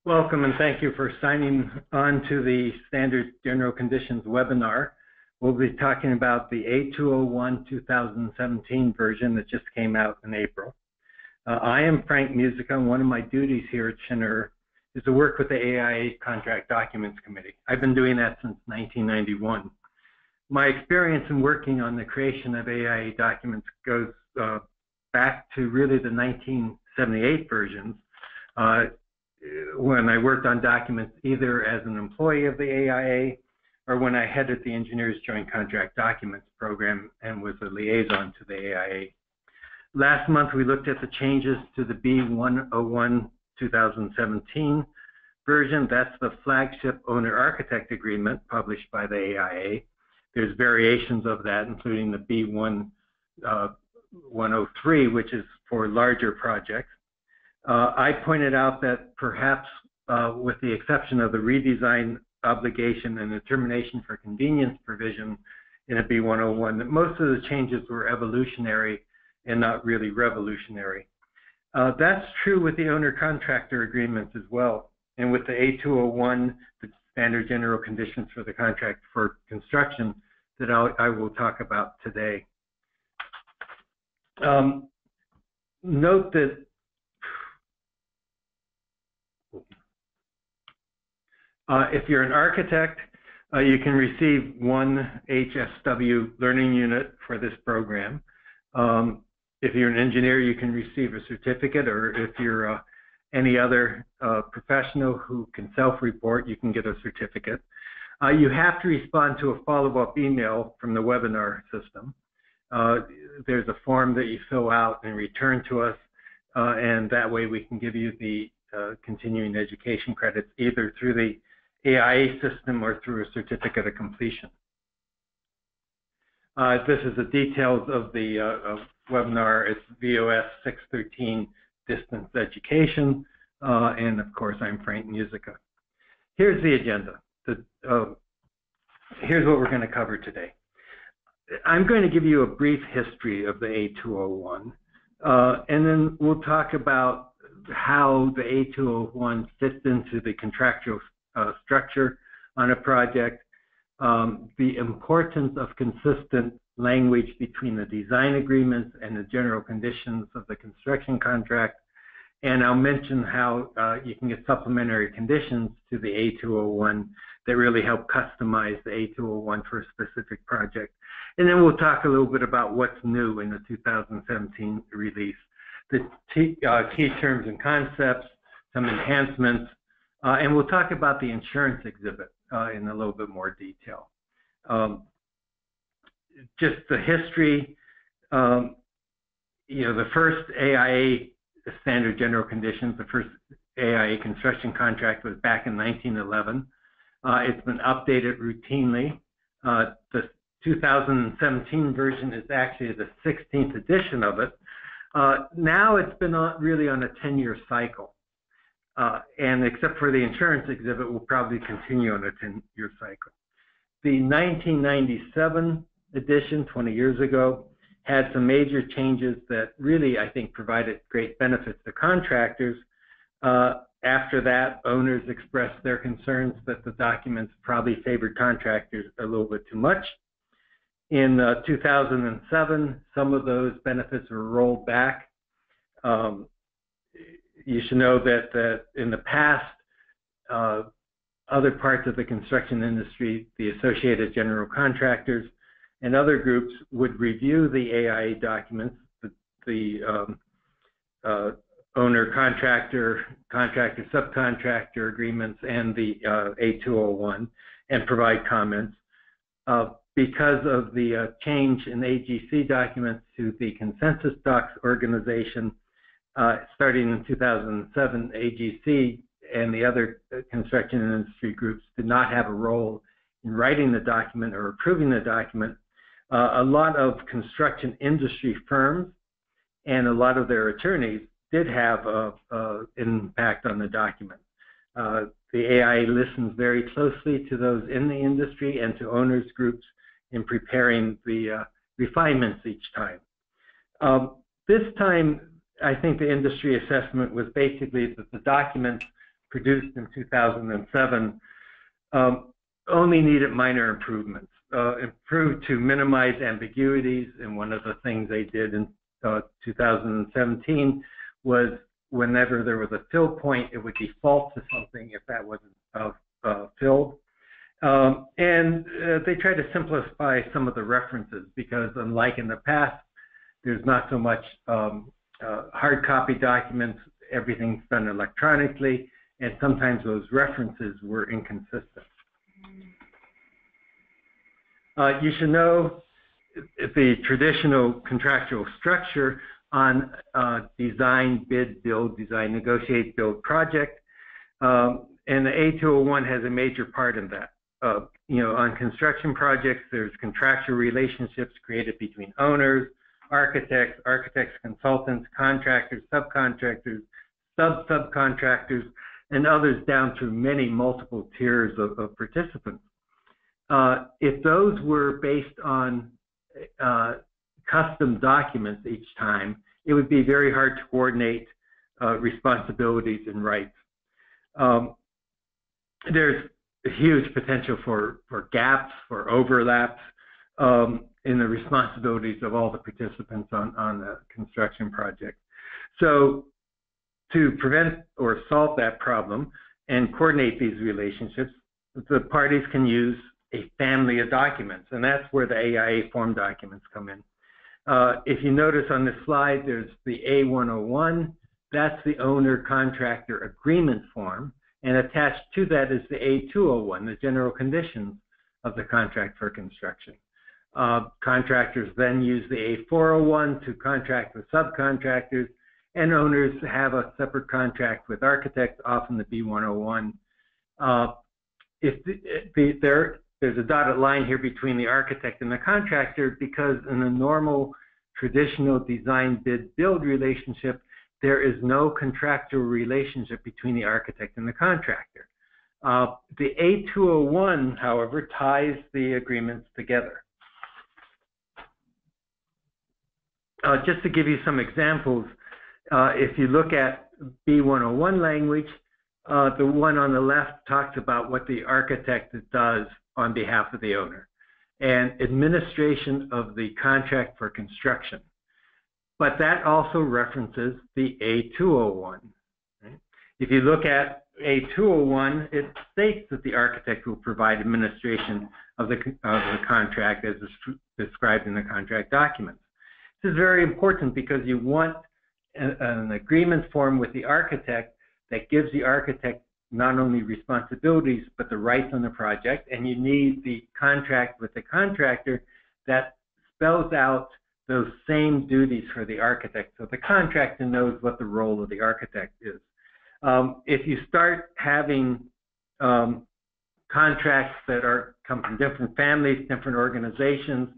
Welcome and thank you for signing on to the Standard General Conditions webinar. We'll be talking about the A201 2017 version that just came out in April. I am Frank Musica, and one of my duties here at Schnur is to work with the AIA Contract Documents Committee. I've been doing that since 1991. My experience in working on the creation of AIA documents goes back to really the 1978 versions, when I worked on documents either as an employee of the AIA or when I headed the Engineers Joint Contract Documents program and was a liaison to the AIA. Last month we looked at the changes to the B101 2017 version. That's the flagship owner-architect agreement published by the AIA. There's variations of that, including the B103, which is for larger projects. I pointed out that perhaps with the exception of the redesign obligation and the termination for convenience provision in a B101, that most of the changes were evolutionary and not really revolutionary. That's true with the owner-contractor agreements as well. And with the A201, the standard general conditions for the contract for construction that I will talk about today. Note that if you're an architect, you can receive one HSW learning unit for this program. If you're an engineer, you can receive a certificate, or if you're any other professional who can self-report, you can get a certificate. You have to respond to a follow-up email from the webinar system. There's a form that you fill out and return to us, and that way we can give you the continuing education credits either through the AIA system or through a certificate of completion. This is the details of the webinar. It's VOS 613 Distance Education, and of course I'm Frank Musica. Here's the agenda. Here's what we're going to cover today. I'm going to give you a brief history of the A201, and then we'll talk about how the A201 fits into the contractual structure on a project, the importance of consistent language between the design agreements and the general conditions of the construction contract, and I'll mention how you can get supplementary conditions to the A201 that really help customize the A201 for a specific project. And then we'll talk a little bit about what's new in the 2017 release, the key terms and concepts, some enhancements, and we'll talk about the insurance exhibit in a little bit more detail. Just the history, the first AIA standard general conditions, the first AIA construction contract was back in 1911. It's been updated routinely. The 2017 version is actually the 16th edition of it. Now it's been really on a 10-year cycle. And except for the insurance exhibit, we'll probably continue on a 10-year cycle. The 1997 edition, 20 years ago, had some major changes that really, I think, provided great benefits to contractors. After that, owners expressed their concerns that the documents probably favored contractors a little bit too much. In 2007, some of those benefits were rolled back. You should know that in the past, other parts of the construction industry, the Associated General Contractors and other groups would review the AIA documents, the owner-contractor, contractor-subcontractor agreements, and the A201, and provide comments. Because of the change in AGC documents to the Consensus Docs organization, starting in 2007, AGC and the other construction industry groups did not have a role in writing the document or approving the document. A lot of construction industry firms and a lot of their attorneys did have an impact on the document. The AIA listens very closely to those in the industry and to owners groups in preparing the refinements each time. This time, I think the industry assessment was basically that the documents produced in 2007 only needed minor improvements, improved to minimize ambiguities. And one of the things they did in 2017 was whenever there was a fill point, it would default to something if that wasn't filled. And they tried to simplify some of the references because, unlike in the past, there's not so much hard copy documents. Everything's done electronically, and sometimes those references were inconsistent. You should know the traditional contractual structure on design, bid, build, design, negotiate, build project, and the A201 has a major part in that. On construction projects, there's contractual relationships created between owners, architects, consultants, contractors, subcontractors, subcontractors, and others down through many multiple tiers of participants. If those were based on custom documents each time, it would be very hard to coordinate responsibilities and rights. There's a huge potential for gaps, for overlaps in the responsibilities of all the participants on the construction project. So to prevent or solve that problem and coordinate these relationships, the parties can use a family of documents, and that's where the AIA form documents come in. If you notice on this slide, there's the A101. That's the owner-contractor agreement form, and attached to that is the A201, the general conditions of the contract for construction. Contractors then use the A401 to contract with subcontractors, and owners have a separate contract with architects, often the B101. There's a dotted line here between the architect and the contractor because in a normal traditional design bid build relationship, there is no contractual relationship between the architect and the contractor. The A201, however, ties the agreements together. Just to give you some examples, if you look at B101 language, the one on the left talks about what the architect does on behalf of the owner and administration of the contract for construction. But that also references the A201. Right? If you look at A201, it states that the architect will provide administration of the contract as described in the contract documents. This is very important because you want an agreement form with the architect that gives the architect not only responsibilities but the rights on the project, and you need the contract with the contractor that spells out those same duties for the architect, so the contractor knows what the role of the architect is. If you start having contracts that come from different families, different organizations,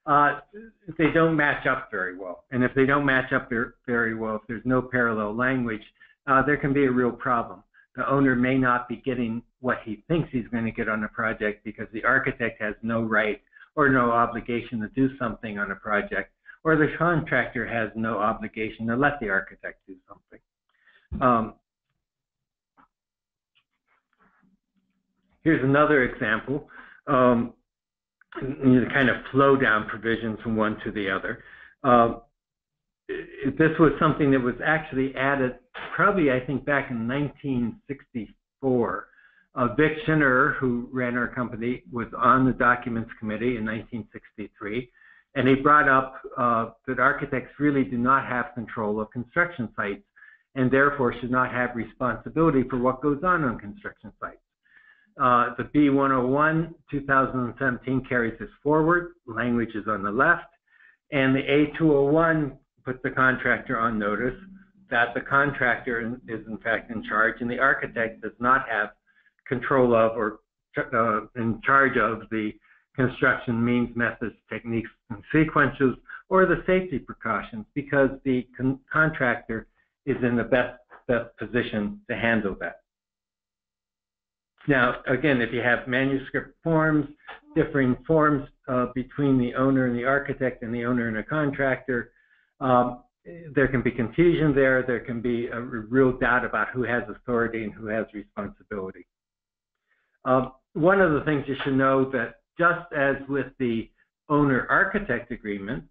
they don't match up very well. And if they don't match up very well, if there's no parallel language, there can be a real problem. The owner may not be getting what he thinks he's going to get on a project because the architect has no right or no obligation to do something on a project, or the contractor has no obligation to let the architect do something. Here's another example. The kind of flow down provisions from one to the other. This was something that was actually added probably, I think, back in 1964. Vic Schinner, who ran our company, was on the documents committee in 1963, and he brought up that architects really do not have control of construction sites and therefore should not have responsibility for what goes on construction sites. The B101 2017 carries this forward, language is on the left, and the A201 puts the contractor on notice that the contractor is in fact in charge and the architect does not have control of or in charge of the construction means, methods, techniques, and sequences, or the safety precautions, because the contractor is in the best position to handle that. Now, again, if you have manuscript forms, differing forms between the owner and the architect and the owner and a contractor, there can be confusion there. There can be a real doubt about who has authority and who has responsibility. One of the things you should know that just as with the owner-architect agreement,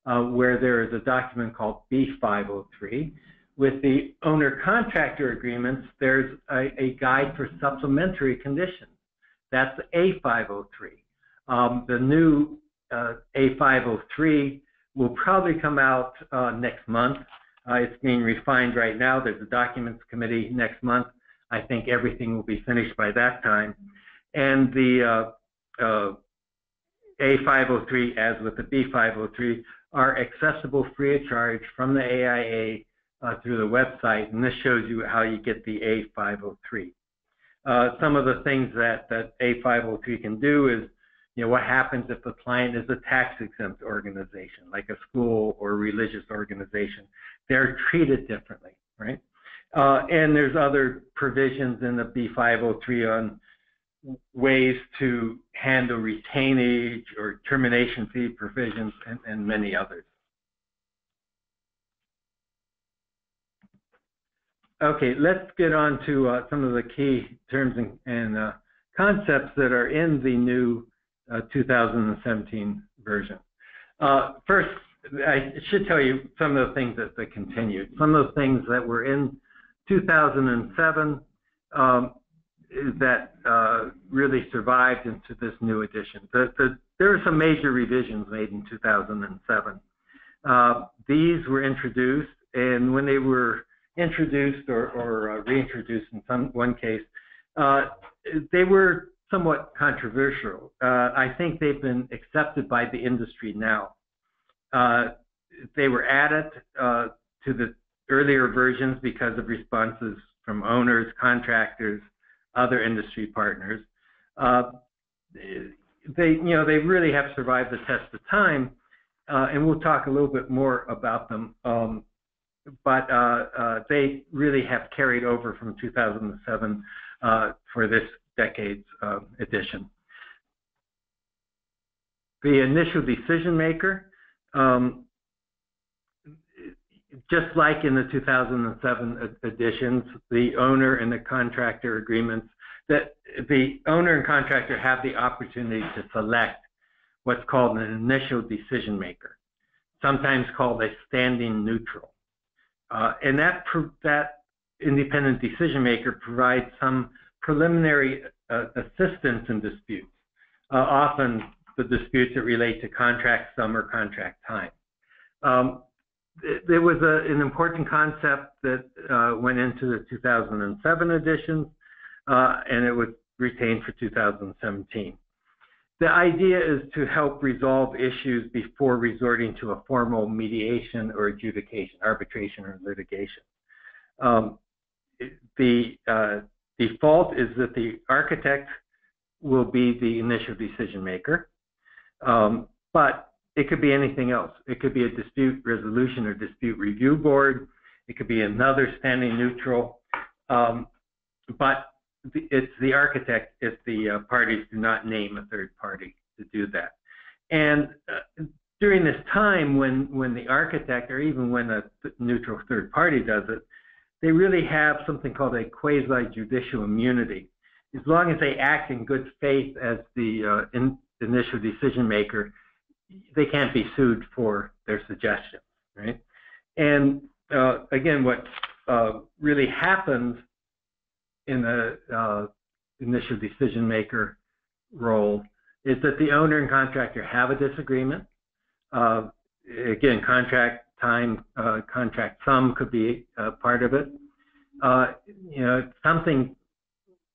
where there is a document called B503, with the owner-contractor agreements, there's a guide for supplementary conditions. That's A503. The new A503 will probably come out next month. It's being refined right now. There's a documents committee next month. I think everything will be finished by that time. And the A503, as with the B503, are accessible free of charge from the AIA through the website, and this shows you how you get the A503. Some of the things that A503 can do is, what happens if the client is a tax-exempt organization, like a school or religious organization? They're treated differently, right? And there's other provisions in the B503 on ways to handle retainage or termination fee provisions and many others. Okay, let's get on to some of the key terms and concepts that are in the new 2017 version. First, I should tell you some of the things that continued. Some of the things that were in 2007 that really survived into this new edition. There were some major revisions made in 2007. These were introduced, and when they were introduced or reintroduced in one case, they were somewhat controversial. I think they've been accepted by the industry now. They were added to the earlier versions because of responses from owners, contractors, other industry partners. They really have survived the test of time, and we'll talk a little bit more about them. But they really have carried over from 2007 for this decade's edition. The initial decision maker, just like in the 2007 editions, the owner and the contractor agreements, that the owner and contractor have the opportunity to select what's called an initial decision maker, sometimes called a standing neutral. And that independent decision maker provides some preliminary assistance in disputes, often the disputes that relate to contract sum or contract time. There was an important concept that went into the 2007 editions, and it was retained for 2017. The idea is to help resolve issues before resorting to a formal mediation or adjudication, arbitration or litigation. The default is that the architect will be the initial decision maker, but it could be anything else. It could be a dispute resolution or dispute review board. It could be another standing neutral, but it's the architect if the parties do not name a third party to do that. And during this time when the architect, or even when a neutral third party does it, they really have something called a quasi-judicial immunity. As long as they act in good faith as the initial decision maker, they can't be sued for their suggestions, right? And again, what really happens in the initial decision maker role is that the owner and contractor have a disagreement. Again, contract time, contract sum could be part of it. Something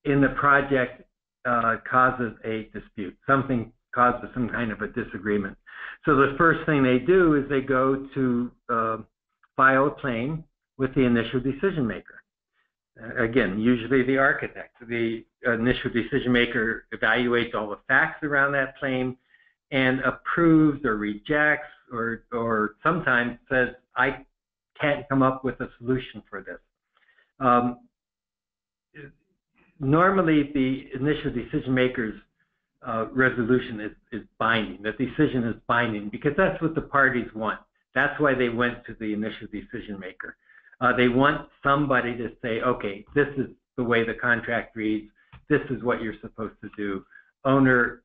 in the project causes a dispute. Something causes some kind of a disagreement. So the first thing they do is they go to file a claim with the initial decision maker. Again, usually the architect. The initial decision maker evaluates all the facts around that claim and approves or rejects or sometimes says, I can't come up with a solution for this. Normally, the initial decision maker's resolution is binding. The decision is binding because that's what the parties want. That's why they went to the initial decision maker. They want somebody to say, okay, this is the way the contract reads. This is what you're supposed to do. Owner,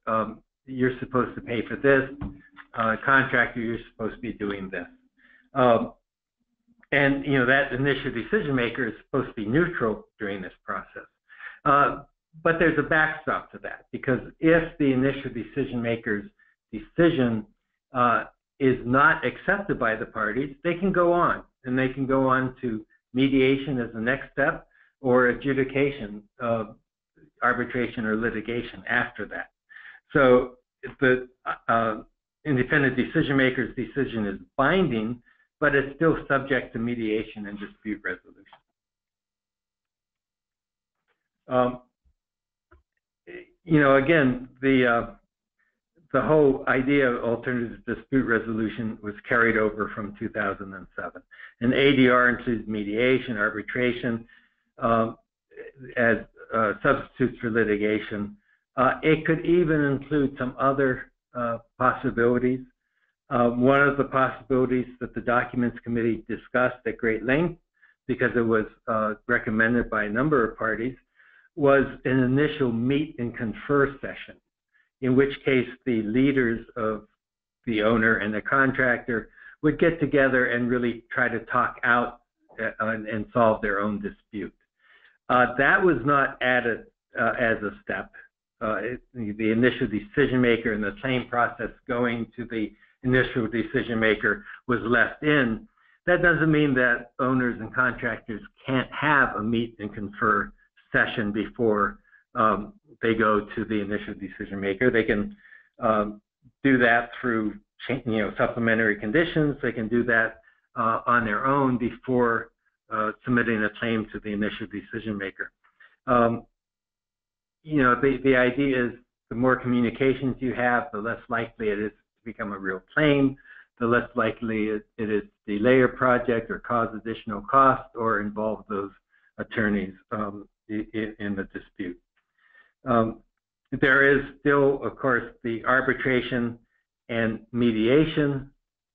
you're supposed to pay for this. Contractor, you're supposed to be doing this. And that initial decision maker is supposed to be neutral during this process. But there's a backstop to that, because if the initial decision maker's decision is not accepted by the parties, they can go on, and they can go on to mediation as the next step, or adjudication, arbitration or litigation after that. So the independent decision maker's decision is binding, but it's still subject to mediation and dispute resolution. Again, the whole idea of alternative dispute resolution was carried over from 2007. And ADR includes mediation, arbitration, as substitutes for litigation. It could even include some other possibilities. One of the possibilities that the Documents Committee discussed at great length, because it was recommended by a number of parties, was an initial meet and confer session, in which case the leaders of the owner and the contractor would get together and really try to talk out and solve their own dispute. That was not added as a step. The initial decision maker and the claim process going to the initial decision maker was left in. That doesn't mean that owners and contractors can't have a meet and confer session before they go to the initial decision maker. They can do that through supplementary conditions. They can do that on their own before submitting a claim to the initial decision maker. The idea is the more communications you have, the less likely it is to become a real claim, the less likely it is to delay a project or cause additional cost or involve those attorneys in the dispute. There is still, of course, the arbitration and mediation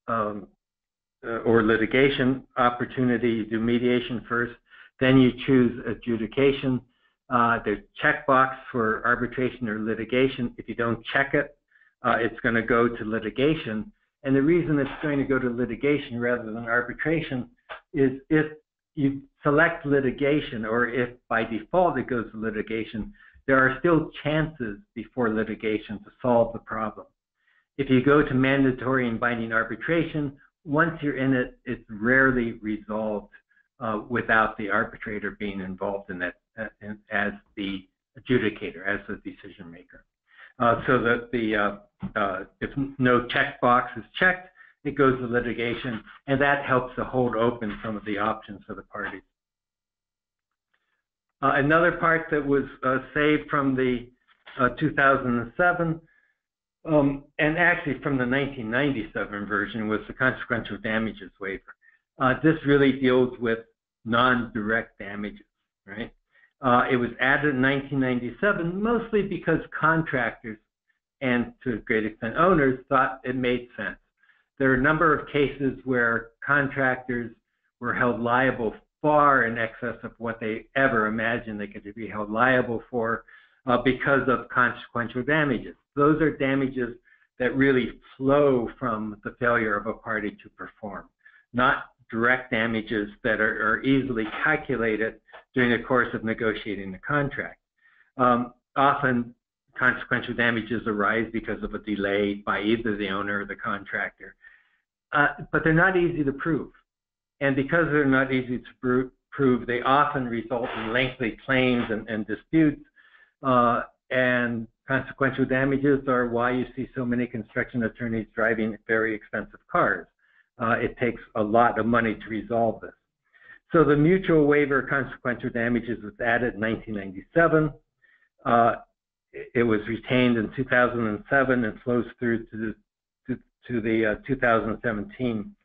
or litigation opportunity. You do mediation first, then you choose adjudication. There's checkbox for arbitration or litigation. If you don't check it, it's going to go to litigation. And the reason it's going to go to litigation rather than arbitration is if you select litigation, or if by default it goes to litigation, there are still chances before litigation to solve the problem. If you go to mandatory and binding arbitration, once you're in it, it's rarely resolved without the arbitrator being involved in that as the adjudicator, as the decision maker. So that if no checkbox is checked, it goes to litigation, and that helps to hold open some of the options for the parties. Another part that was saved from the 2007 and actually from the 1997 version was the consequential damages waiver. This really deals with non-direct damages, right? It was added in 1997 mostly because contractors and to a great extent owners thought it made sense. There are a number of cases where contractors were held liable far in excess of what they ever imagined they could be held liable for because of consequential damages. Those are damages that really flow from the failure of a party to perform, not direct damages that are easily calculated during the course of negotiating the contract. Often consequential damages arise because of a delay by either the owner or the contractor. But they're not easy to prove. And because they're not easy to prove, they often result in lengthy claims and disputes. And consequential damages are why you see so many construction attorneys driving very expensive cars. It takes a lot of money to resolve this. So the mutual waiver of consequential damages was added in 1997. It was retained in 2007 and flows through to the 2017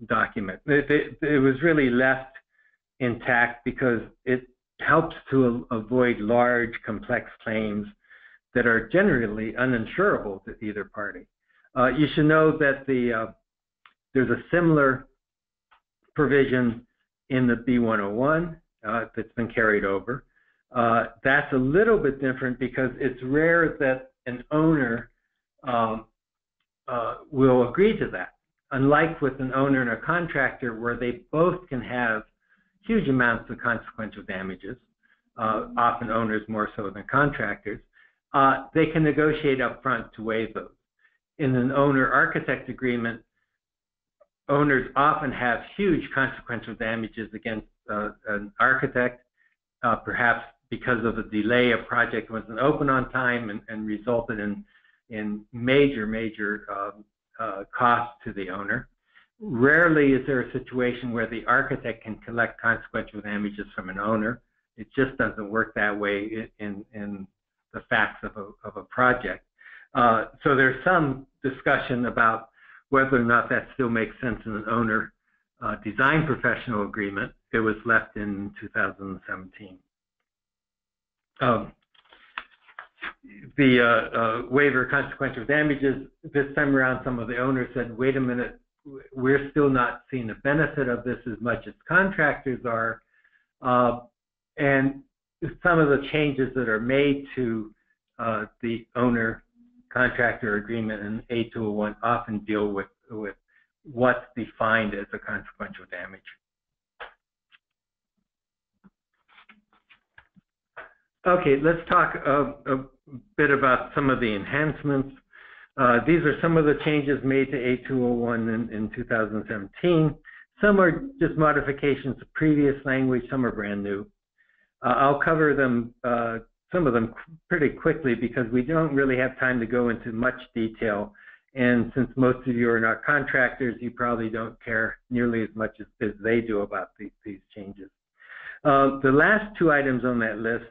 document. It was really left intact because it helps to avoid large, complex claims that are generally uninsurable to either party. You should know that the There's a similar provision in the B101 that's been carried over. That's a little bit different because it's rare that an owner will agree to that. Unlike with an owner and a contractor, where they both can have huge amounts of consequential damages, often owners more so than contractors, they can negotiate up front to waive those. In an owner-architect agreement, owners often have huge consequential damages against an architect, perhaps because of a delay, a project wasn't open on time and resulted in major costs to the owner. Rarely is there a situation where the architect can collect consequential damages from an owner. It just doesn't work that way in the facts of a project. So there's some discussion about whether or not that still makes sense in an owner design professional agreement. It was left in 2017. The waiver of consequential damages, this time around, some of the owners said, wait a minute, we're still not seeing the benefit of this as much as contractors are. And some of the changes that are made to the owner-contractor agreement in A201 often deal with what's defined as a consequential damage. Okay, let's talk a bit about some of the enhancements. These are some of the changes made to A201 in 2017. Some are just modifications to previous language, some are brand new. I'll cover them, some of them pretty quickly because we don't really have time to go into much detail. And since most of you are not contractors, you probably don't care nearly as much as they do about these changes. The last two items on that list,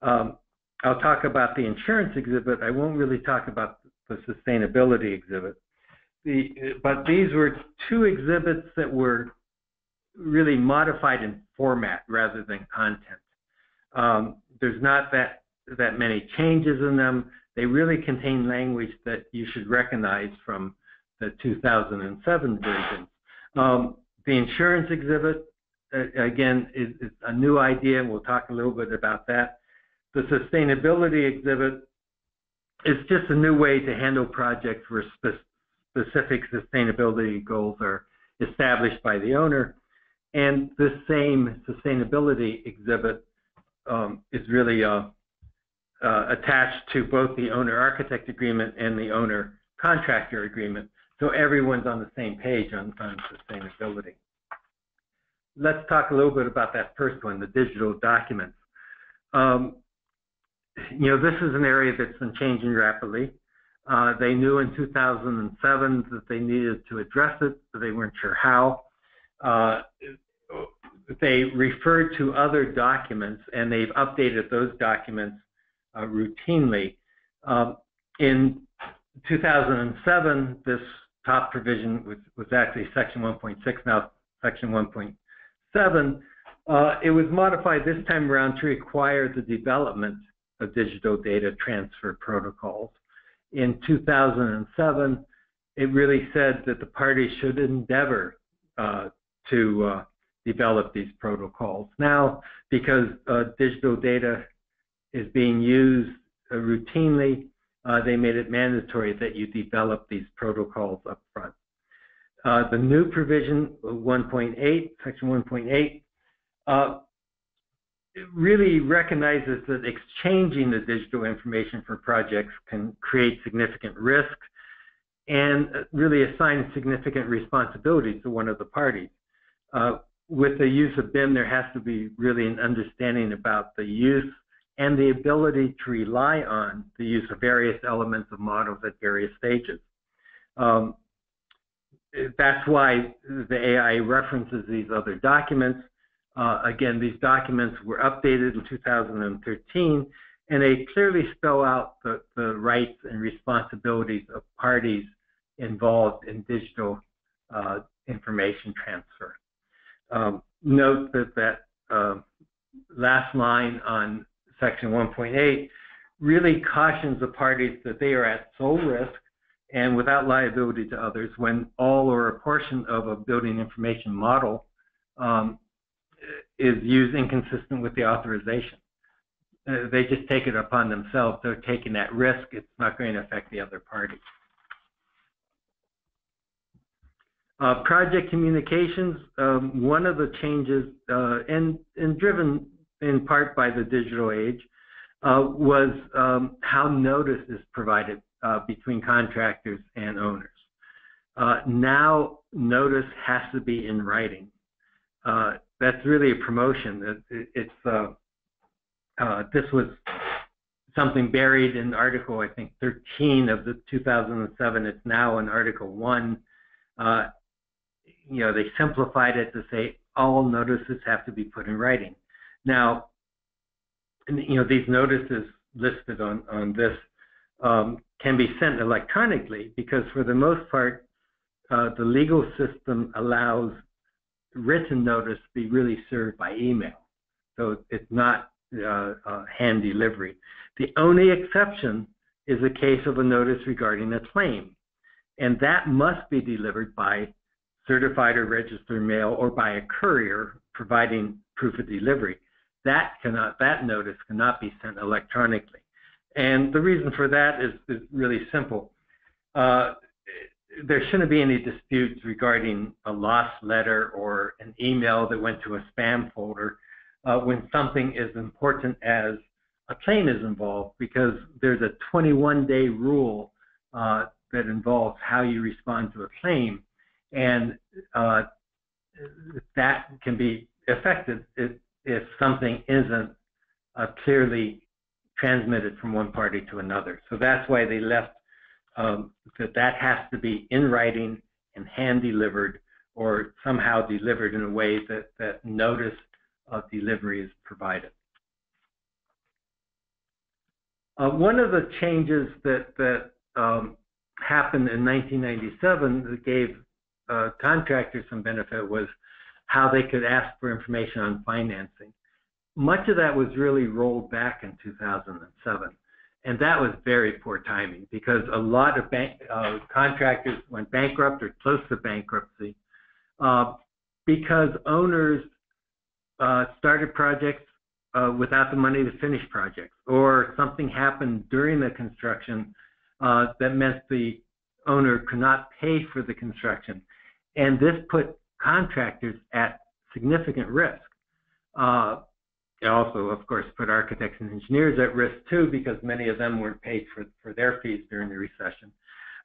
I'll talk about the insurance exhibit. I won't really talk about the sustainability exhibit. But these were two exhibits that were really modified in format rather than content. There's not that many changes in them. They really contain language that you should recognize from the 2007 version. The insurance exhibit, again, is a new idea, and we'll talk a little bit about that. The sustainability exhibit is just a new way to handle projects where specific sustainability goals are established by the owner. And the same sustainability exhibit is really attached to both the owner-architect agreement and the owner-contractor agreement. So everyone's on the same page on sustainability. Let's talk a little bit about that first one, the digital documents. You know, this is an area that's been changing rapidly. They knew in 2007 that they needed to address it, but they weren't sure how. They referred to other documents, and they've updated those documents routinely. In 2007, this top provision was actually Section 1.6, now Section 1.7. It was modified this time around to require the development of digital data transfer protocols. In 2007, it really said that the parties should endeavor to develop these protocols. Now, because digital data is being used routinely, they made it mandatory that you develop these protocols up front. The new provision, 1.8, Section 1.8, it really recognizes that exchanging the digital information for projects can create significant risk and really assign significant responsibility to one of the parties. With the use of BIM, there has to be really an understanding about the use and the ability to rely on the use of various elements of models at various stages. That's why the AIA references these other documents. Again, these documents were updated in 2013, and they clearly spell out the rights and responsibilities of parties involved in digital information transfer. Note that last line on Section 1.8 really cautions the parties that they are at sole risk and without liability to others when all or a portion of a building information model is used inconsistent with the authorization. They just take it upon themselves. They're taking that risk. It's not going to affect the other party. Project communications, one of the changes, and driven in part by the digital age, was how notice is provided between contractors and owners. Now notice has to be in writing. That's really a promotion. This was something buried in Article, I think, 13 of the 2007. It's now in Article 1. They simplified it to say all notices have to be put in writing. Now, these notices listed on this can be sent electronically because for the most part, the legal system allows written notice to be really served by email. So it's not hand delivery. The only exception is a case of a notice regarding a claim, and that must be delivered by certified or registered mail or by a courier providing proof of delivery. That notice cannot be sent electronically. And the reason for that is really simple. There shouldn't be any disputes regarding a lost letter or an email that went to a spam folder when something as important as a claim is involved, because there's a 21-day rule that involves how you respond to a claim, and that can be affected if something isn't clearly transmitted from one party to another. So that's why they left that has to be in writing and hand delivered, or somehow delivered in a way that notice of delivery is provided. One of the changes that happened in 1997 that gave contractors some benefit was how they could ask for information on financing. Much of that was really rolled back in 2007, and that was very poor timing because a lot of contractors went bankrupt or close to bankruptcy because owners started projects without the money to finish projects, or something happened during the construction that meant the owner could not pay for the construction. And this put contractors at significant risk. It also, of course, put architects and engineers at risk too, because many of them weren't paid for their fees during the recession.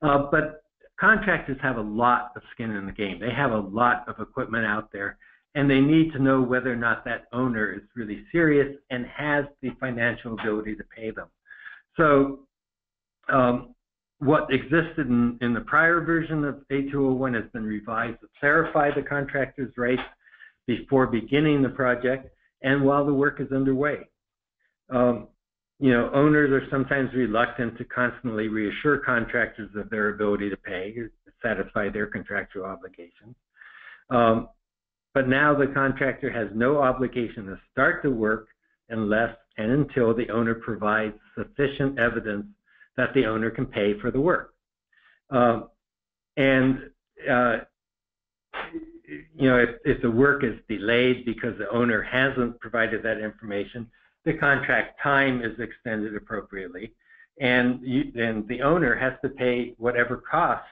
But contractors have a lot of skin in the game. They have a lot of equipment out there, and they need to know whether or not that owner is really serious and has the financial ability to pay them. So what existed in the prior version of A201 has been revised to clarify the contractor's rights before beginning the project and while the work is underway. Owners are sometimes reluctant to constantly reassure contractors of their ability to pay or to satisfy their contractual obligations. But now the contractor has no obligation to start the work unless and until the owner provides sufficient evidence that the owner can pay for the work. If the work is delayed because the owner hasn't provided that information, the contract time is extended appropriately, and the owner has to pay whatever costs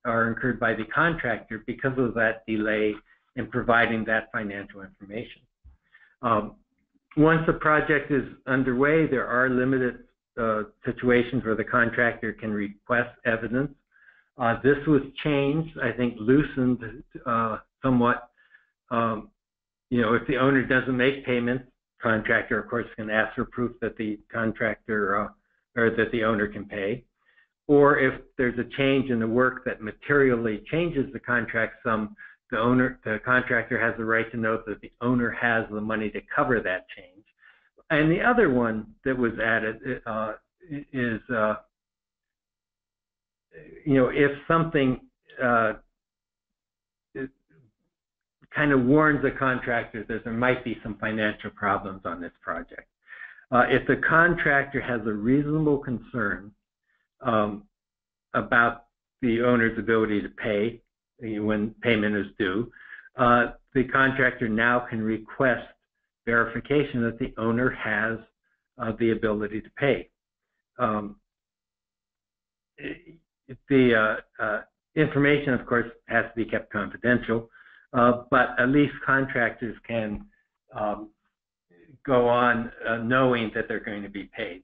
are incurred by the contractor because of that delay in providing that financial information. Once the project is underway, there are limited situations where the contractor can request evidence. This was changed, I think, loosened somewhat. If the owner doesn't make payments, contractor, of course, can ask for proof that the contractor or that the owner can pay. Or if there's a change in the work that materially changes the contract sum, the contractor has the right to note that the owner has the money to cover that change. And the other one that was added is, if something kind of warns the contractor that there might be some financial problems on this project. If the contractor has a reasonable concern about the owner's ability to pay when payment is due, the contractor now can request verification that the owner has the ability to pay. The information, of course, has to be kept confidential, but at least contractors can go on knowing that they're going to be paid.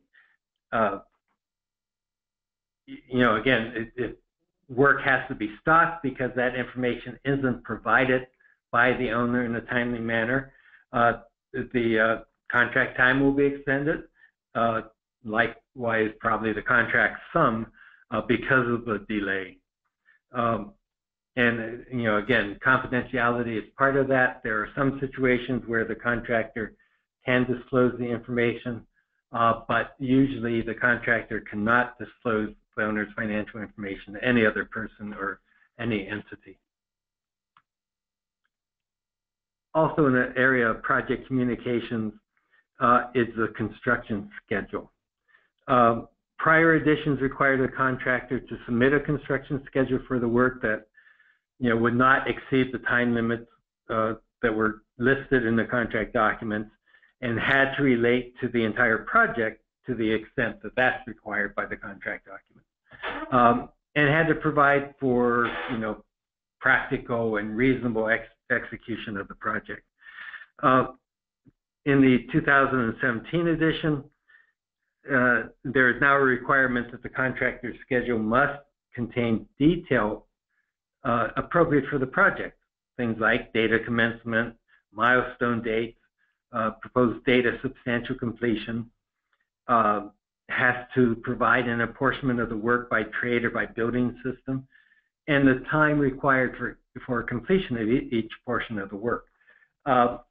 Again, work has to be stopped because that information isn't provided by the owner in a timely manner. The contract time will be extended. Likewise, probably the contract sum because of the delay. Again, confidentiality is part of that. There are some situations where the contractor can disclose the information, but usually the contractor cannot disclose the owner's financial information to any other person or any entity. Also in the area of project communications is the construction schedule. Prior editions required the contractor to submit a construction schedule for the work that would not exceed the time limits that were listed in the contract documents and had to relate to the entire project to the extent that that's required by the contract document, and had to provide for practical and reasonable execution of the project. In the 2017 edition, there is now a requirement that the contractor's schedule must contain detail appropriate for the project. Things like data commencement, milestone dates, proposed date of substantial completion, has to provide an apportionment of the work by trade or by building system, and the time required for completion of each portion of the work. That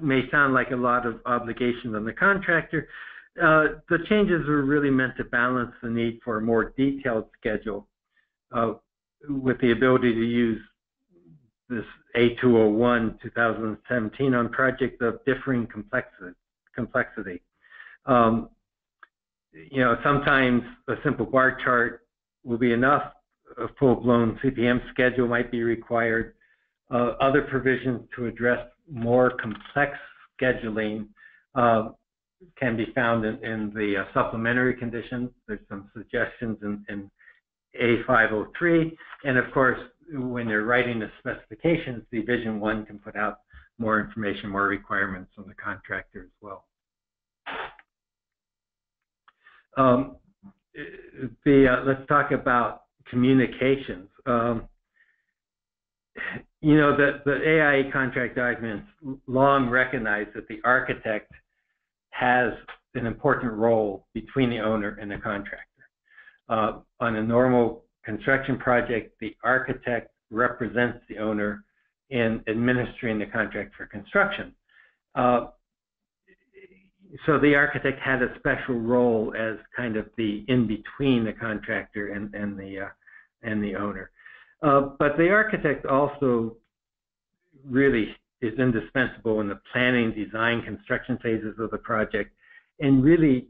may sound like a lot of obligation on the contractor. The changes were really meant to balance the need for a more detailed schedule with the ability to use this A201 2017 on projects of differing complexity. Sometimes a simple bar chart will be enough. A full-blown CPM schedule might be required. Other provisions to address more complex scheduling can be found in the supplementary conditions. There's some suggestions in A503, and of course, when you're writing the specifications, Division 1 can put out more information, more requirements on the contractor as well. Let's talk about communications. The AIA contract documents long recognized that the architect has an important role between the owner and the contractor. On a normal construction project, the architect represents the owner in administering the contract for construction. So the architect had a special role as kind of the in-between the contractor and the owner. But the architect also really is indispensable in the planning, design, construction phases of the project, and really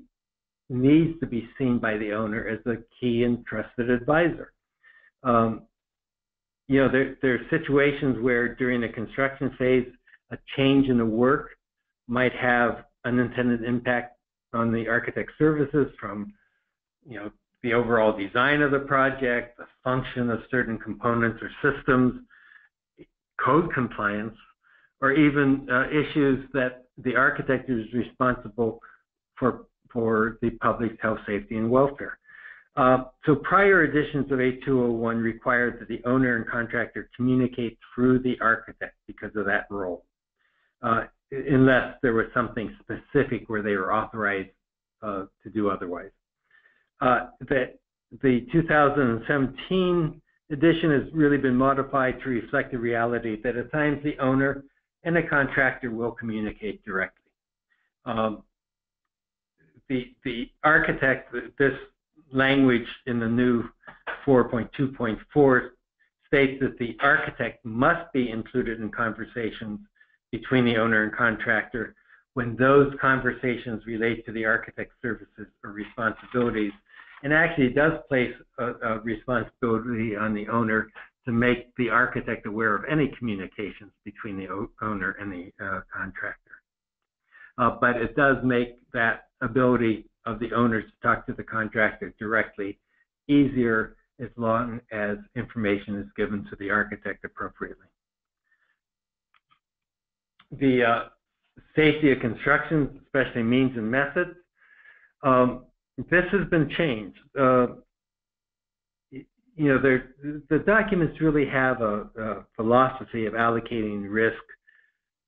needs to be seen by the owner as a key and trusted advisor. There are situations where during the construction phase, a change in the work might have unintended impact on the architect services from, the overall design of the project, the function of certain components or systems, code compliance, or even issues that the architect is responsible for the public's health, safety, and welfare. So prior editions of A201 required that the owner and contractor communicate through the architect because of that role, unless there was something specific where they were authorized to do otherwise. The 2017 edition has really been modified to reflect the reality that at times the owner and the contractor will communicate directly. The architect, this language in the new 4.2.4 states that the architect must be included in conversations between the owner and contractor when those conversations relate to the architect's services or responsibilities and actually it does place a responsibility on the owner to make the architect aware of any communications between the owner and the contractor. But it does make that ability of the owners to talk to the contractor directly easier as long as information is given to the architect appropriately. The safety of construction, especially means and methods, this has been changed. The documents really have a philosophy of allocating risk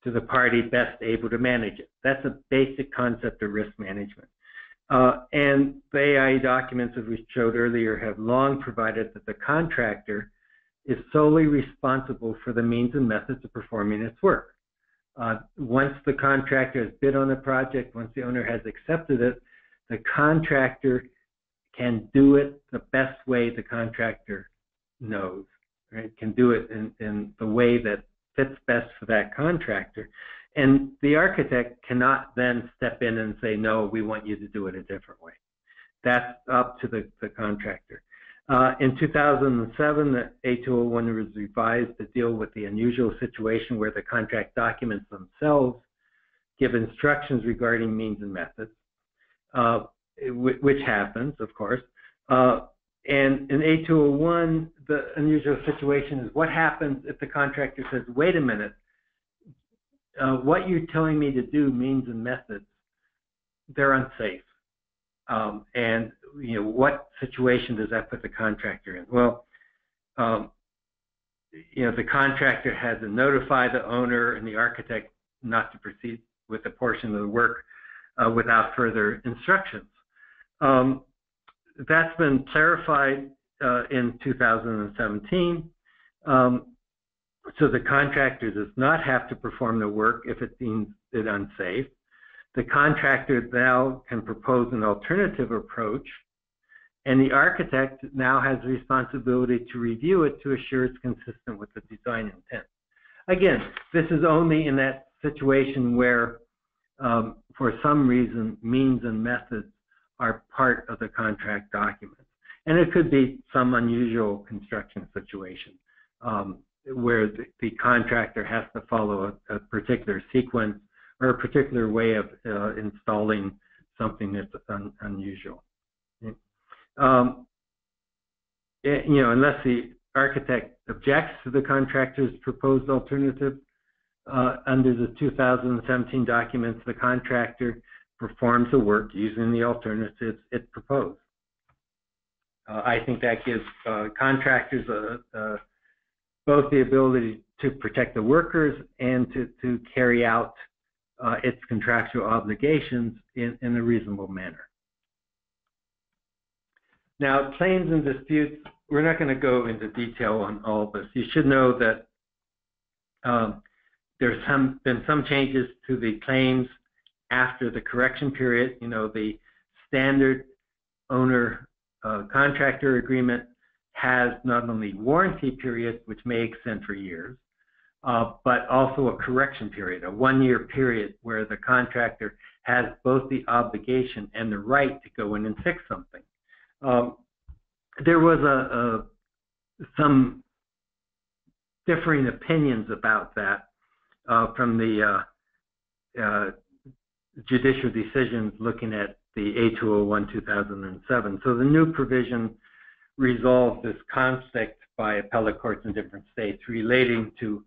to the party best able to manage it. That's a basic concept of risk management. And the AIA documents, as we showed earlier, have long provided that the contractor is solely responsible for the means and methods of performing its work. Once the contractor has bid on a project, once the owner has accepted it, the contractor can do it the best way the contractor knows, right? Can do it in the way that fits best for that contractor. And the architect cannot then step in and say, no, we want you to do it a different way. That's up to the contractor. In 2007, the A201 was revised to deal with the unusual situation where the contract documents themselves give instructions regarding means and methods, which happens, of course. And in A201, the unusual situation is what happens if the contractor says, wait a minute, what you're telling me to do, means and methods, they're unsafe. And what situation does that put the contractor in? Well, the contractor has to notify the owner and the architect not to proceed with a portion of the work without further instructions. That's been clarified in 2017. So the contractor does not have to perform the work if it deems it unsafe. The contractor now can propose an alternative approach, and the architect now has the responsibility to review it to assure it's consistent with the design intent. Again, this is only in that situation where, for some reason, means and methods are part of the contract documents. And it could be some unusual construction situation where the contractor has to follow a particular sequence or a particular way of installing something that's unusual. Unless the architect objects to the contractor's proposed alternative, under the 2017 documents, the contractor performs the work using the alternatives it proposed. I think that gives contractors both the ability to protect the workers and to carry out its contractual obligations in a reasonable manner. Now, claims and disputes, we're not going to go into detail on all of this. You should know that there's been some changes to the claims after the correction period. The standard owner-contractor agreement has not only warranty periods, which may extend for years, but also a correction period, a one-year period where the contractor has both the obligation and the right to go in and fix something. There was some differing opinions about that from the judicial decisions looking at the A201 2007. So the new provision resolved this conflict by appellate courts in different states relating to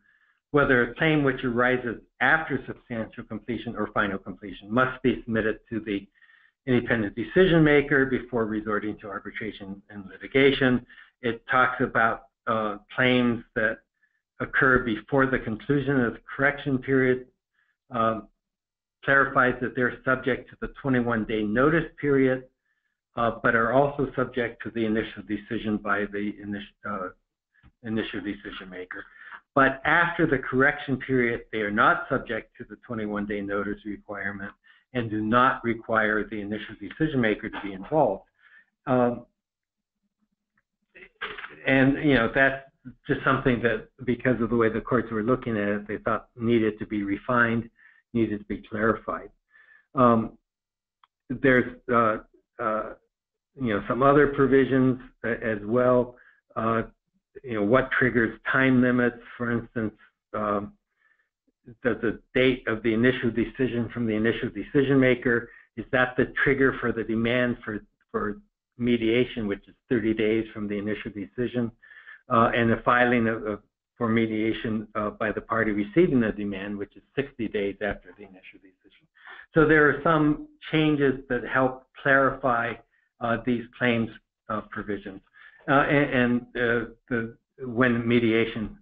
whether a claim which arises after substantial completion or final completion must be submitted to the independent decision maker before resorting to arbitration and litigation. It talks about claims that occur before the conclusion of the correction period, clarifies that they're subject to the 21-day notice period, but are also subject to the initial decision by the initial decision maker. But after the correction period, they are not subject to the 21-day notice requirement and do not require the initial decision maker to be involved. That's just something that, because of the way the courts were looking at it, they thought needed to be refined, needed to be clarified. There's some other provisions as well. What triggers time limits, for instance, does the date of the initial decision from the initial decision maker, is that the trigger for the demand for mediation, which is 30 days from the initial decision, and the filing for mediation by the party receiving the demand, which is 60 days after the initial decision. So there are some changes that help clarify these claims provisions, when mediation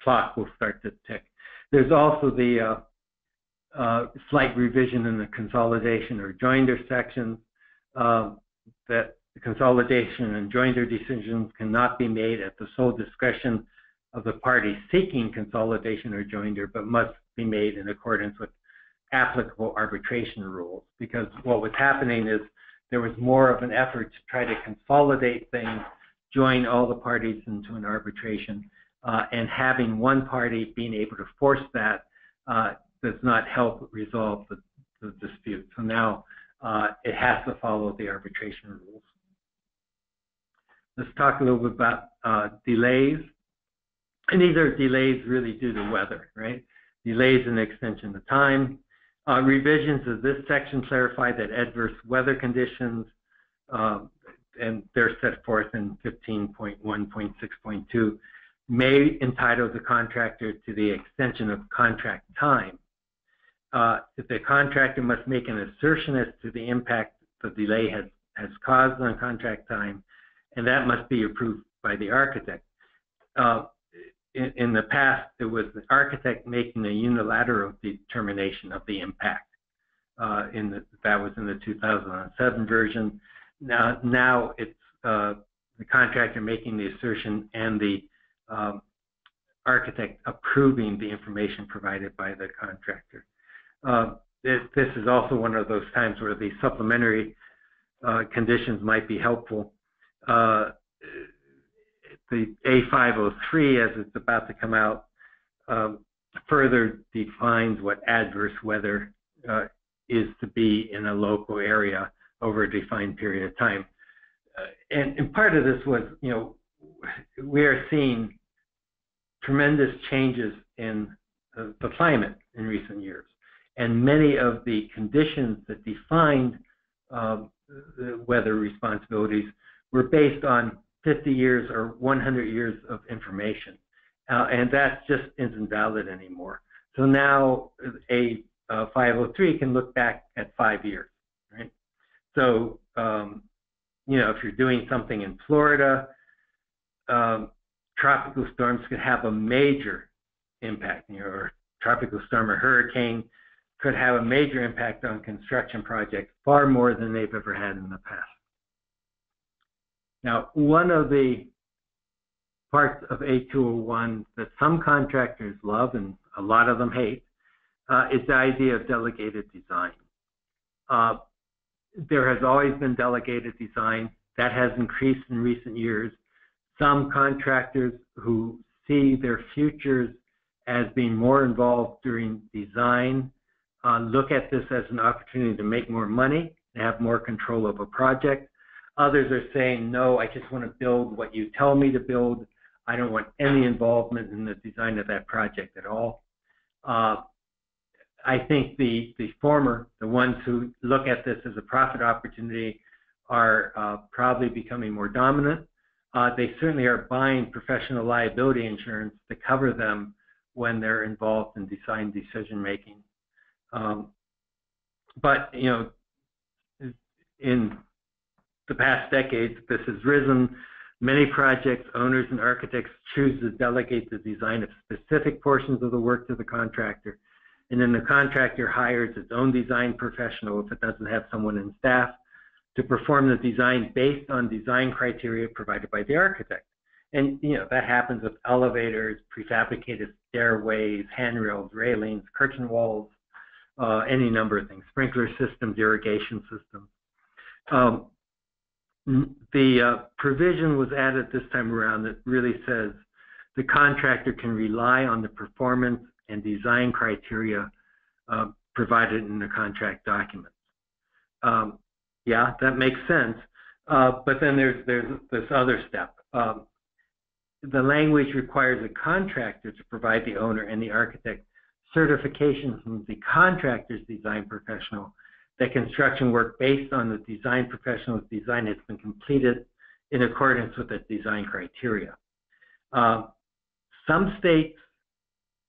clock will start to tick. There's also the slight revision in the consolidation or joinder sections, that the consolidation and joinder decisions cannot be made at the sole discretion of the party seeking consolidation or joinder, but must be made in accordance with applicable arbitration rules. Because what was happening is there was more of an effort to try to consolidate things, join all the parties into an arbitration, and having one party being able to force that does not help resolve the dispute. So now it has to follow the arbitration rules. Let's talk a little bit about delays. And these are delays really due to weather, right? Delays in extension of time. Revisions of this section clarify that adverse weather conditions, and they're set forth in 15.1.6.2, may entitle the contractor to the extension of contract time. If the contractor must make an assertion as to the impact the delay has caused on contract time, and that must be approved by the architect. In the past, it was the architect making a unilateral determination of the impact. That was in the 2007 version. Now it's the contractor making the assertion and the architect approving the information provided by the contractor. This is also one of those times where the supplementary conditions might be helpful. The A503, as it's about to come out, further defines what adverse weather is to be in a local area over a defined period of time. And part of this was, we are seeing tremendous changes in the climate in recent years. And many of the conditions that defined the weather responsibilities were based on 50 years or 100 years of information. And that just isn't valid anymore. So now a 503 can look back at 5 years, right? So, if you're doing something in Florida, tropical storms could have a major impact, or tropical storm or hurricane could have a major impact on construction projects, far more than they've ever had in the past. Now, one of the parts of A201 that some contractors love and a lot of them hate is the idea of delegated design. There has always been delegated design. That has increased in recent years. Some contractors who see their futures as being more involved during design look at this as an opportunity to make more money and have more control of a project. Others are saying, no, I just want to build what you tell me to build. I don't want any involvement in the design of that project at all. I think the former, the ones who look at this as a profit opportunity, are probably becoming more dominant. They certainly are buying professional liability insurance to cover them when they're involved in design decision making. But in the past decades, this has risen. Many projects, owners and architects choose to delegate the design of specific portions of the work to the contractor. And then the contractor hires its own design professional, if it doesn't have someone in staff, to perform the design based on design criteria provided by the architect. And that happens with elevators, prefabricated stairways, handrails, railings, curtain walls, any number of things, sprinkler systems, irrigation systems. The provision was added this time around that really says the contractor can rely on the performance and design criteria provided in the contract documents. Yeah, that makes sense, But then there's this other step. The language requires a contractor to provide the owner and the architect certification from the contractor's design professional that construction work based on the design professional's design has been completed in accordance with the design criteria. Some states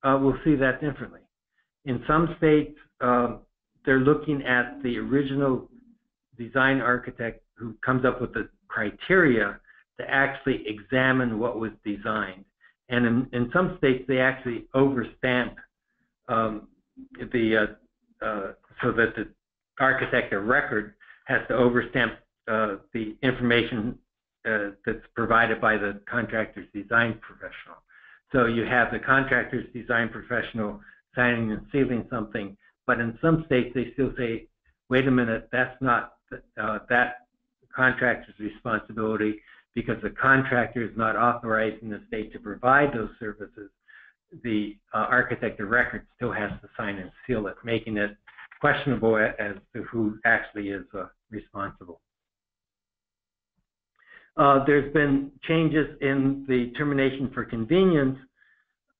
will see that differently. In some states, they're looking at the original design architect who comes up with the criteria to actually examine what was designed. And in some states, they actually overstamp so that the architect of record has to overstamp the information that's provided by the contractor's design professional. So you have the contractor's design professional signing and sealing something, but in some states they still say, wait a minute, that's not that contractor's responsibility because the contractor is not authorized in the state to provide those services. The architect of record still has to sign and seal it, making it questionable as to who actually is responsible. There's been changes in the termination for convenience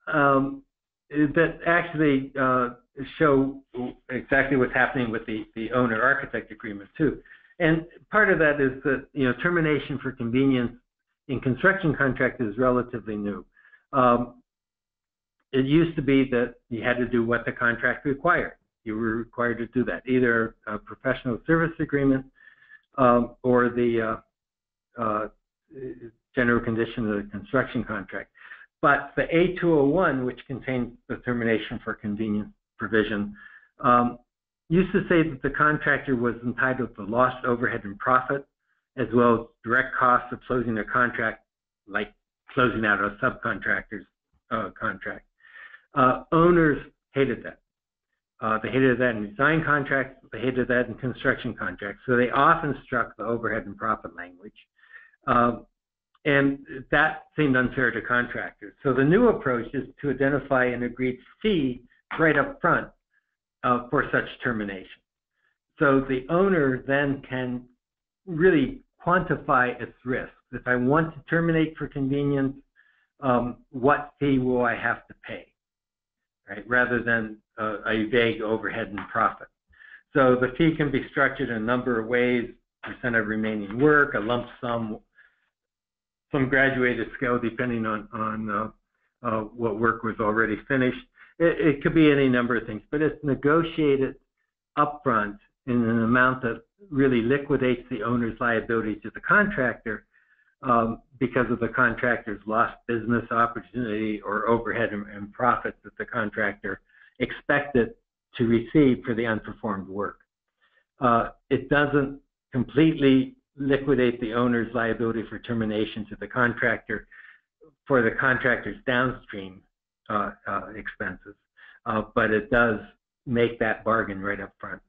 that actually show exactly what's happening with the owner-architect agreement too. And part of that is that termination for convenience in construction contracts is relatively new. It used to be that you had to do what the contract required. You were required to do that, either a professional service agreement or the general condition of the construction contract. But the A201, which contains the termination for convenience provision, used to say that the contractor was entitled to lost overhead and profit, as well as direct costs of closing a contract, like closing out a subcontractor's contract. Owners hated that. They hated that in design contracts. They hated that in construction contracts. So they often struck the overhead and profit language. And that seemed unfair to contractors. So the new approach is to identify an agreed fee right up front for such termination. So the owner then can really quantify its risk. If I want to terminate for convenience, what fee will I have to pay? Right? Rather than a vague overhead and profit. So the fee can be structured in a number of ways: percent of remaining work, a lump sum, some graduated scale depending on what work was already finished. It could be any number of things, but it's negotiated upfront in an amount that really liquidates the owner's liability to the contractor because of the contractor's lost business opportunity or overhead and profits that the contractor expected to receive for the unperformed work. It doesn't completely liquidate the owner's liability for termination to the contractor for the contractor's downstream expenses, but it does make that bargain right up front.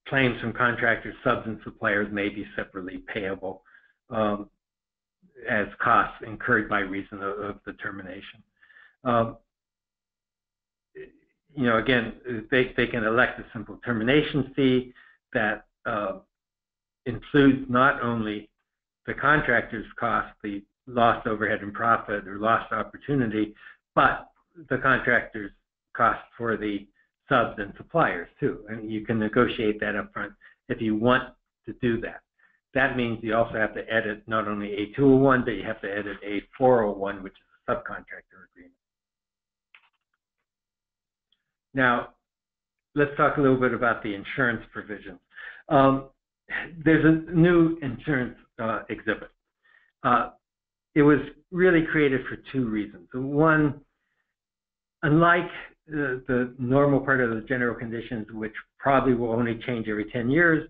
Claims from contractors, subs, and suppliers may be separately payable as costs incurred by reason of the termination. Again, they can elect a simple termination fee that includes not only the contractor's cost, the lost overhead and profit or lost opportunity, but the contractor's cost for the subs and suppliers too. And you can negotiate that up front if you want to do that. That means you also have to edit not only A201, but you have to edit A401, which is a subcontractor agreement. Now, let's talk a little bit about the insurance provisions. There's a new insurance exhibit. It was really created for two reasons. One, unlike the normal part of the general conditions, which probably will only change every 10 years,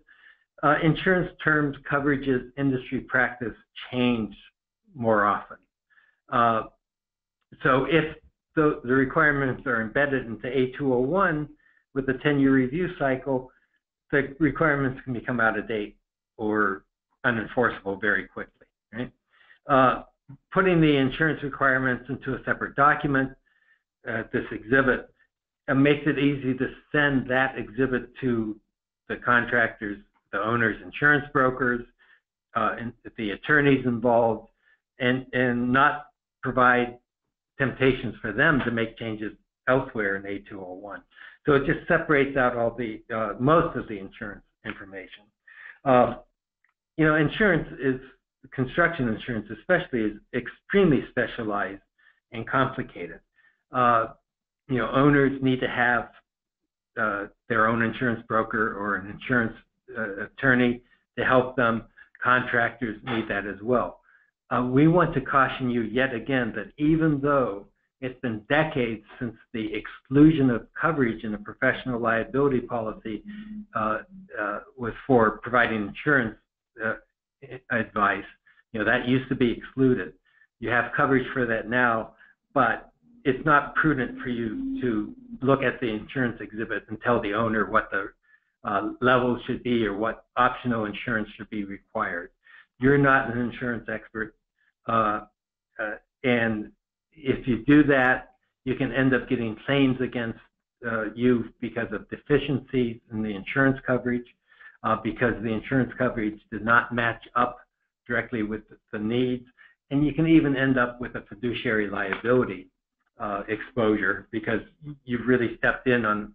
insurance terms, coverages, industry practice change more often. So if the requirements are embedded into A201 with a 10-year review cycle, the requirements can become out of date or unenforceable very quickly. Right? Putting the insurance requirements into a separate document, this exhibit, makes it easy to send that exhibit to the contractors, the owner's insurance brokers, and the attorneys involved, and not provide temptations for them to make changes elsewhere in A201. So it just separates out all the most of the insurance information. Insurance is, construction insurance especially, is extremely specialized and complicated. Owners need to have their own insurance broker or an insurance attorney to help them. Contractors need that as well. We want to caution you yet again that even though it's been decades since the exclusion of coverage in a professional liability policy was for providing insurance advice, that used to be excluded. You have coverage for that now, but it's not prudent for you to look at the insurance exhibit and tell the owner what the levels should be or what optional insurance should be required. You're not an insurance expert, and if you do that, you can end up getting claims against you because of deficiencies in the insurance coverage, because the insurance coverage did not match up directly with the needs, and you can even end up with a fiduciary liability exposure because you've really stepped in on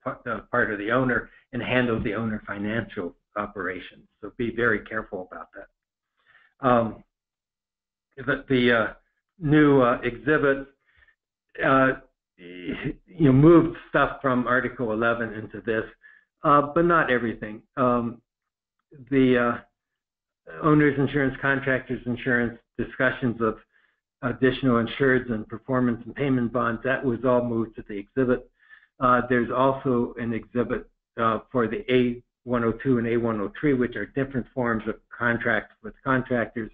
part of the owner and handled the owner financial operations. So be very careful about that. The new exhibit moved stuff from Article 11 into this, but not everything. The owner's insurance, contractor's insurance, discussions of additional insureds and performance and payment bonds, that was all moved to the exhibit. There's also an exhibit for the A102 and A103, which are different forms of contracts with contractors,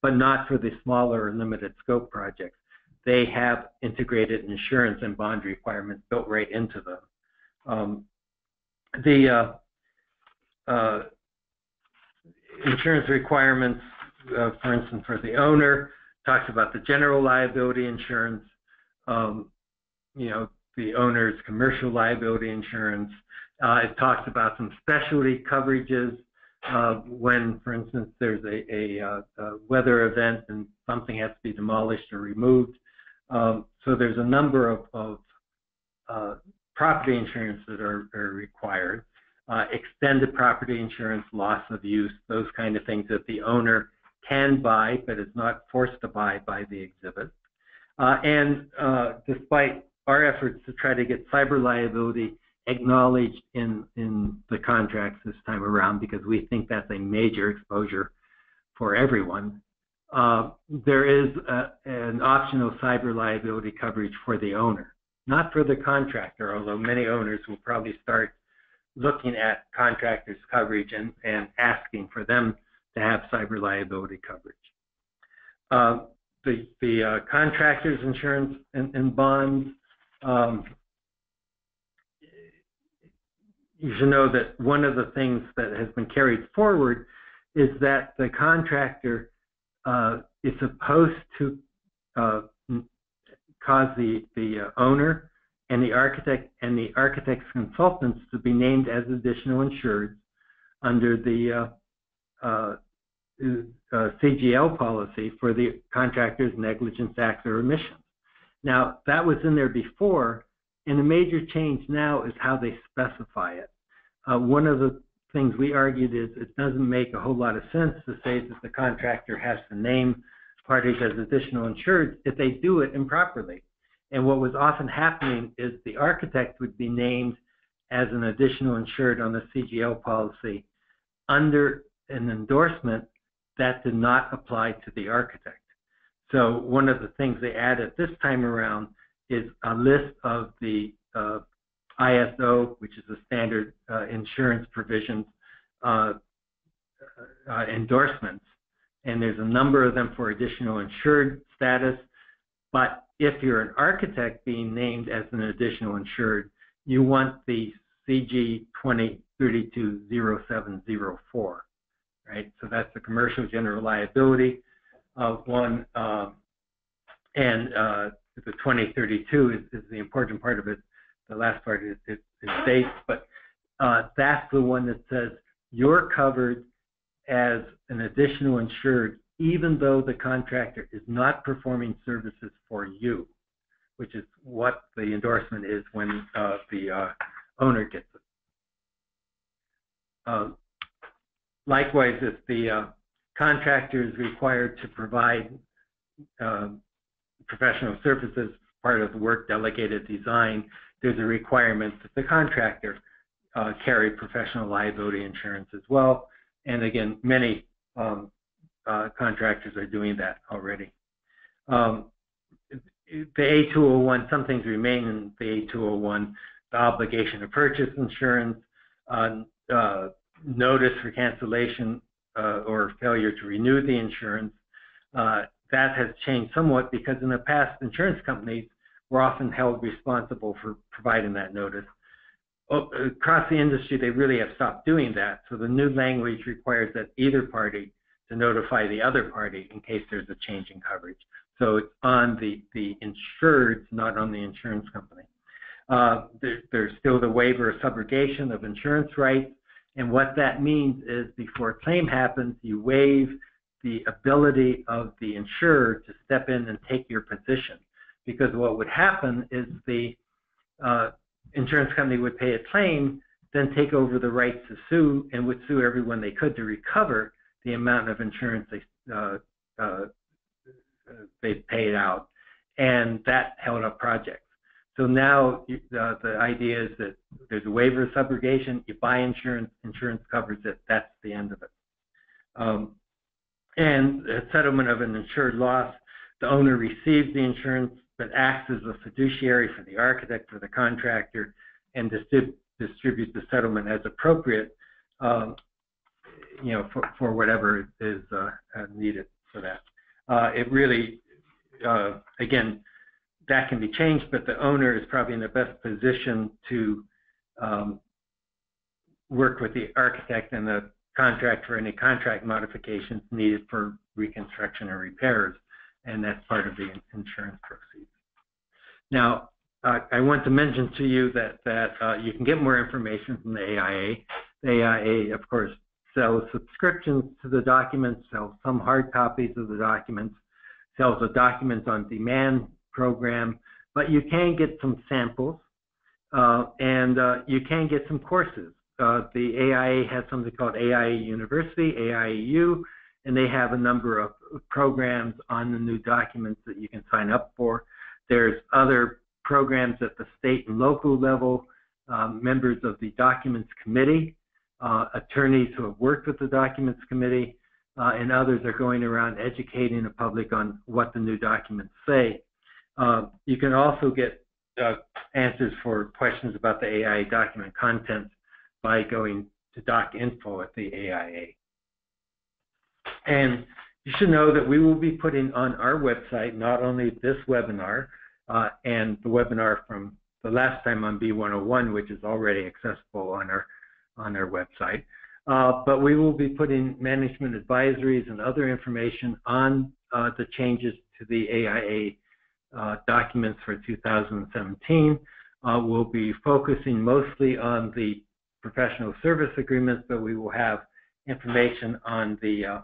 but not for the smaller or limited scope projects. They have integrated insurance and bond requirements built right into them. The insurance requirements, for instance, for the owner, talks about the general liability insurance, the owner's commercial liability insurance. It talks about some specialty coverages when, for instance, there's a weather event and something has to be demolished or removed. So there's a number of property insurance that are required. Extended property insurance, loss of use, those kind of things that the owner can buy but is not forced to buy by the exhibit. And despite our efforts to try to get cyber liability acknowledged in the contracts this time around, because we think that's a major exposure for everyone, there is an optional cyber liability coverage for the owner, not for the contractor, although many owners will probably start looking at contractors' coverage and asking for them to have cyber liability coverage. The contractors' insurance and bonds, you should know that one of the things that has been carried forward is that the contractor is supposed to cause the owner and the architect's consultants to be named as additional insured under the CGL policy for the contractor's negligence, acts, or omissions. Now, that was in there before, and the major change now is how they specify it. One of the things we argued is it doesn't make a whole lot of sense to say that the contractor has to name parties as additional insured if they do it improperly. And what was often happening is the architect would be named as an additional insured on the CGL policy under an endorsement that did not apply to the architect. So one of the things they added this time around is a list of the ISO, which is the standard insurance provisions, endorsements. And there's a number of them for additional insured status. But if you're an architect being named as an additional insured, you want the CG 20320704, right? So that's the commercial general liability one, and the 2032 is the important part of it. The last part is dates, but that's the one that says you're covered as an additional insured, even though the contractor is not performing services for you, which is what the endorsement is when the owner gets it. Likewise, if the contractor is required to provide professional services part of the work delegated design, there's a requirement that the contractor carry professional liability insurance as well. And again, many contractors are doing that already. The A201, some things remain in the A201, the obligation to purchase insurance, notice for cancellation or failure to renew the insurance. That has changed somewhat because in the past, insurance companies were often held responsible for providing that notice. Across the industry, they really have stopped doing that. So the new language requires that either party to notify the other party in case there's a change in coverage. So it's on the insured, not on the insurance company. There's still the waiver of subrogation of insurance rights. And what that means is before a claim happens, you waive the ability of the insured to step in and take your position. Because what would happen is the insurance company would pay a claim, then take over the rights to sue, and would sue everyone they could to recover the amount of insurance they paid out. And that held up projects. So now the idea is that there's a waiver of subrogation, you buy insurance, insurance covers it, that's the end of it. And a settlement of an insured loss, the owner receives the insurance but acts as a fiduciary for the architect, for the contractor, and distributes the settlement as appropriate, for whatever is needed for that. It really, again, that can be changed, but the owner is probably in the best position to work with the architect and the contract for any contract modifications needed for reconstruction or repairs, and that's part of the insurance proceeds. Now, I want to mention to you that you can get more information from the AIA. The AIA, of course, sells subscriptions to the documents, sells some hard copies of the documents, sells a documents on demand program, but you can get some samples and you can get some courses. The AIA has something called AIA University, AIAU, and they have a number of programs on the new documents that you can sign up for. There's other programs at the state and local level, members of the documents committee, attorneys who have worked with the documents committee, and others are going around educating the public on what the new documents say. You can also get answers for questions about the AIA document content by going to DocInfo at the AIA. And you should know that we will be putting on our website not only this webinar and the webinar from the last time on B101, which is already accessible on our website, but we will be putting management advisories and other information on the changes to the AIA documents for 2017. We'll be focusing mostly on the professional service agreements, but we will have information on the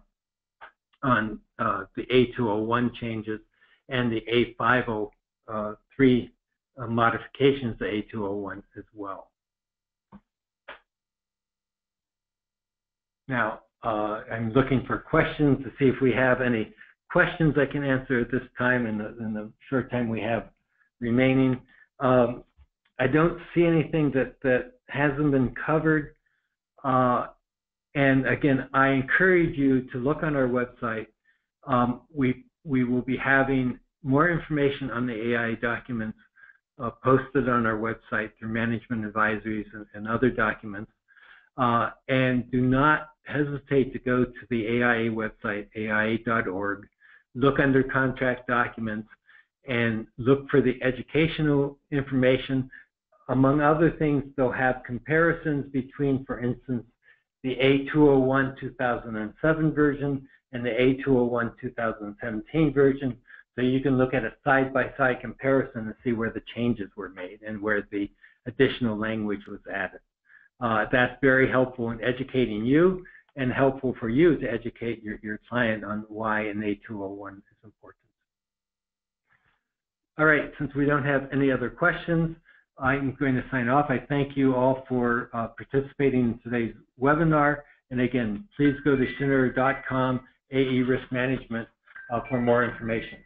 A201 changes and the A503 modifications to A201 as well. Now, I'm looking for questions to see if we have any questions I can answer at this time in the short time we have remaining. I don't see anything that hasn't been covered. And again, I encourage you to look on our website. We will be having more information on the AIA documents posted on our website through management advisories and other documents. And do not hesitate to go to the AIA website, aia.org, look under contract documents, and look for the educational information. Among other things, they'll have comparisons between, for instance, the A201 2007 version and the A201 2017 version. So you can look at a side-by-side comparison and see where the changes were made and where the additional language was added. That's very helpful in educating you and helpful for you to educate your client on why an A201 is important. All right, since we don't have any other questions, I'm going to sign off. I thank you all for participating in today's webinar. And again, please go to Schneider.com AE Risk Management for more information.